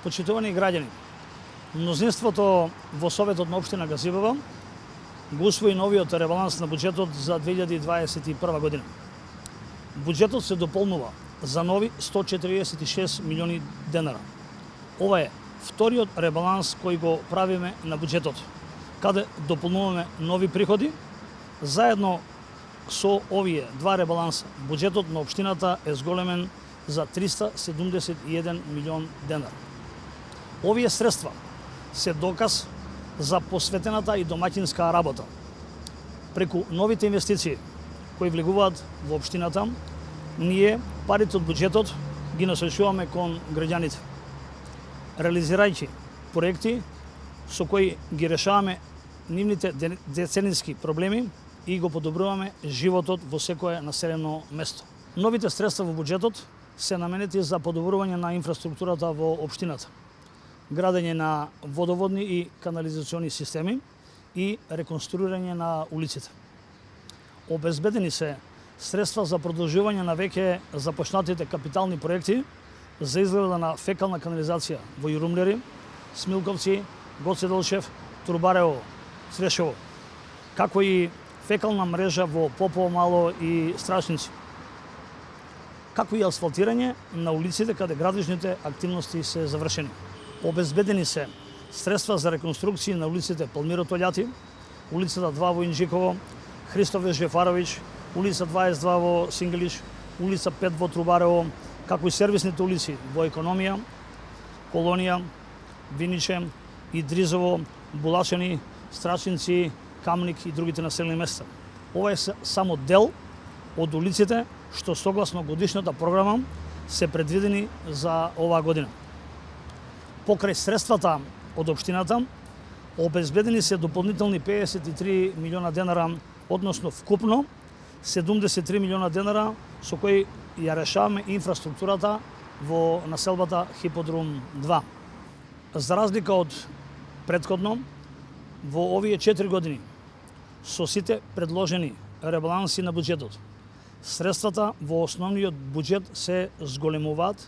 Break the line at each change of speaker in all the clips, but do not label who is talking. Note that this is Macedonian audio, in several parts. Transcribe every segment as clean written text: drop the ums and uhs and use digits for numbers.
Почитувани граѓани, мнозинството во Советот на општина Газибева го усвои новиот ребаланс на буџетот за 2021 година. Буџетот се дополнува за нови 146 милиони денара. Ова е вториот ребаланс кој го правиме на буџетот, каде дополнуваме нови приходи. Заедно со овие два ребаланса, буџетот на општината е зголемен за 371 милион денара. Овие средства се доказ за посветената и домаќинска работа. Преку новите инвестиции кои влегуваат во општината, ние парите од буџетот ги насочуваме кон граѓаните, реализирајќи проекти со кои ги решаваме нивните деценински проблеми и го подобруваме животот во секое населено место. Новите средства во буџетот се наменети за подобрување на инфраструктурата во општината, градење на водоводни и канализациони системи и реконструирање на улиците. Обезбедени се средства за продолжување на веќе започнатите капитални проекти за изграда на фекална канализација во Јурумлери, Смилковци, Гоце Делчев, Турбарево, Црешево, како и фекална мрежа во Попово Мало и Страшници, како и асфалтирање на улиците каде градежните активности се завршени. Обезбедени се средства за реконструкции на улиците Палмиро Толјати, улицата 2 во Инџиково, Христове Жефарович, улица 22 во Сингелиш, улица 5 во Трубарево, како и сервисните улици во Економија, Колонија, Виниче, Идризово, Булачани, Страчинци, Камник и другите населени места. Ова е само дел од улиците што согласно годишната програма се предвидени за оваа година. Покрај средствата од општината, обезбедени се дополнителни 53 милиона денара, односно вкупно 73 милиона денара со кои ја решаваме инфраструктурата во населбата Хиподрум 2. За разлика од претходно, во овие 4 години, со сите предложени ребаланси на буџетот, средствата во основниот буџет се зголемуваат,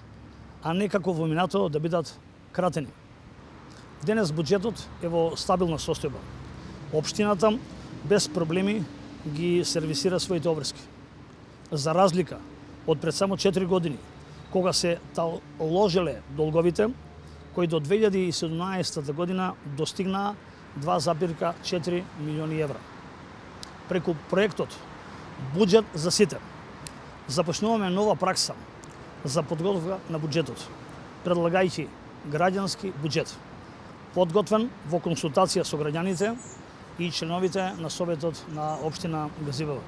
а не како во минатото да бидат кратени. Денес буџетот е во стабилна состојба. Општината без проблеми ги сервисира своите обврски. За разлика од пред само 4 години, кога се таложеле долговите, кои до 2017 година достигнаа 2,4 милиони евра. Преку проектот Буџет за сите започнуваме нова пракса за подготовка на буџетот, предлагајќи граѓански буџет, подготвен во консултација со граѓаните и членовите на Советот на општина Газибева.